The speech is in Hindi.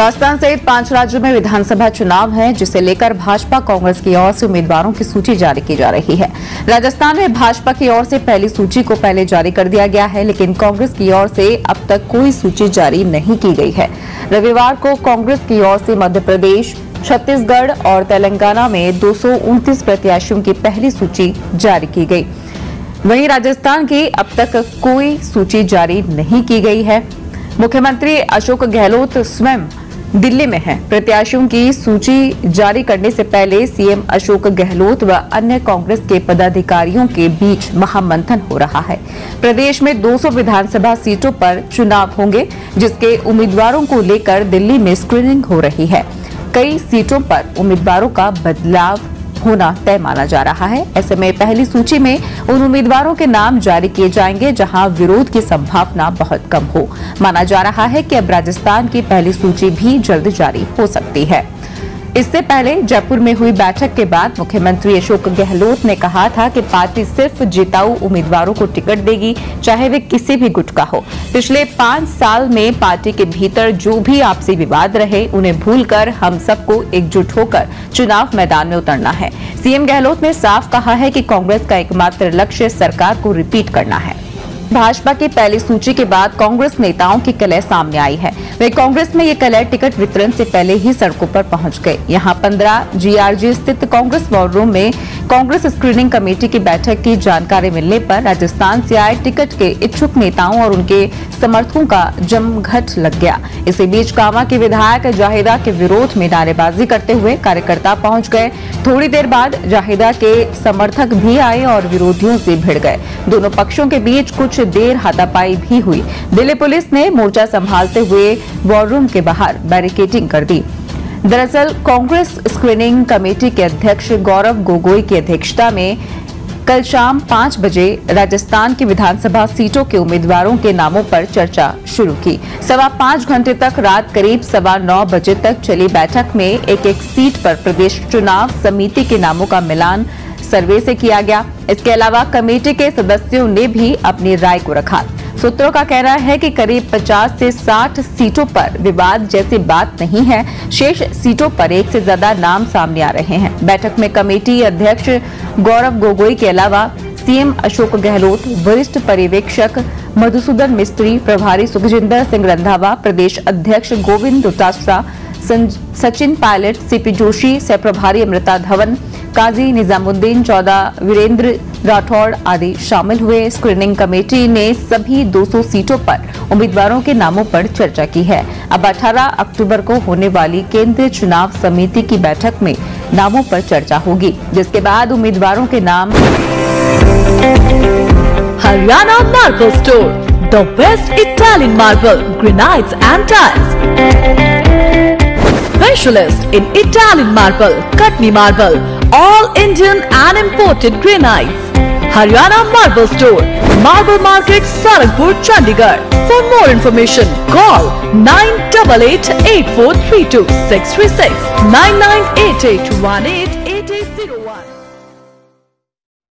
राजस्थान सहित 5 राज्यों में विधानसभा चुनाव है, जिसे लेकर भाजपा कांग्रेस की ओर से उम्मीदवारों की सूची जारी की जा रही है। राजस्थान में भाजपा की ओर से पहली सूची को पहले जारी कर दिया गया है, लेकिन कांग्रेस की ओर से अब तक कोई सूची जारी नहीं की गई है। रविवार को कांग्रेस की ओर से मध्य प्रदेश, छत्तीसगढ़ और तेलंगाना में 229 प्रत्याशियों की पहली सूची जारी की गई। वहीं राजस्थान की अब तक कोई सूची जारी नहीं की गई है। मुख्यमंत्री अशोक गहलोत स्वयं दिल्ली में हैं। प्रत्याशियों की सूची जारी करने से पहले सीएम अशोक गहलोत व अन्य कांग्रेस के पदाधिकारियों के बीच महामंथन हो रहा है। प्रदेश में 200 विधानसभा सीटों पर चुनाव होंगे, जिसके उम्मीदवारों को लेकर दिल्ली में स्क्रीनिंग हो रही है। कई सीटों पर उम्मीदवारों का बदलाव होना तय माना जा रहा है। ऐसे में पहली सूची में उन उम्मीदवारों के नाम जारी किए जाएंगे जहां विरोध की संभावना बहुत कम हो। माना जा रहा है कि अब राजस्थान की पहली सूची भी जल्द जारी हो सकती है। इससे पहले जयपुर में हुई बैठक के बाद मुख्यमंत्री अशोक गहलोत ने कहा था कि पार्टी सिर्फ जिताऊ उम्मीदवारों को टिकट देगी, चाहे वे किसी भी गुट का हो। पिछले 5 साल में पार्टी के भीतर जो भी आपसी विवाद रहे, उन्हें भूलकर हम सबको एकजुट होकर चुनाव मैदान में उतरना है। सीएम गहलोत ने साफ कहा है कि कांग्रेस का एकमात्र लक्ष्य सरकार को रिपीट करना है। भाजपा की पहली सूची के बाद कांग्रेस नेताओं की कलह सामने आई है। वे कांग्रेस में ये कलह टिकट वितरण से पहले ही सड़कों पर पहुंच गए। यहां 15 जीआरजी स्थित कांग्रेस वॉर रूम में कांग्रेस स्क्रीनिंग कमेटी की बैठक की जानकारी मिलने पर राजस्थान से आए टिकट के इच्छुक नेताओं और उनके समर्थकों का जमघट लग गया। इसी बीच कामा के विधायक जाहिदा के विरोध में नारेबाजी करते हुए कार्यकर्ता पहुंच गए। थोड़ी देर बाद जाहिदा के समर्थक भी आए और विरोधियों से भिड़ गए। दोनों पक्षों के बीच कुछ देर हाथापाई भी हुई। दिल्ली पुलिस ने मोर्चा संभालते हुए वॉर रूम के बाहर बैरिकेडिंग कर दी। दरअसल कांग्रेस स्क्रीनिंग कमेटी के अध्यक्ष गौरव गोगोई की अध्यक्षता में कल शाम 5 बजे राजस्थान की विधानसभा सीटों के उम्मीदवारों के नामों पर चर्चा शुरू की। 5.25 घंटे तक रात करीब 9:15 बजे तक चली बैठक में एक सीट पर प्रदेश चुनाव समिति के नामों का मिलान सर्वे से किया गया। इसके अलावा कमेटी के सदस्यों ने भी अपनी राय को रखा। सूत्रों का कहना है कि करीब 50 से 60 सीटों पर विवाद जैसी बात नहीं है। शेष सीटों पर एक से ज्यादा नाम सामने आ रहे हैं। बैठक में कमेटी अध्यक्ष गौरव गोगोई के अलावा सीएम अशोक गहलोत, वरिष्ठ पर्यवेक्षक मधुसूदन मिस्त्री, प्रभारी सुखजिंदर सिंह रंधावा, प्रदेश अध्यक्ष गोविंद डोटासरा, सचिन पायलट, सीपी जोशी, सह प्रभारी अमृता धवन, काजी निजामुद्दीन चौधा, वीरेंद्र राठौड़ आदि शामिल हुए। स्क्रीनिंग कमेटी ने सभी 200 सीटों पर उम्मीदवारों के नामों पर चर्चा की है। अब 18 अक्टूबर को होने वाली केंद्रीय चुनाव समिति की बैठक में नामों पर चर्चा होगी, जिसके बाद उम्मीदवारों के नाम। Haryana marble store, the best Italian marble, granites and tiles, specialist in Italian marble, Katni marble, all Indian and imported granites. Haryana Marble Store, Marble Market, Sarakpur, Chandigarh. For more information, call 9888 8432 636 9988 1888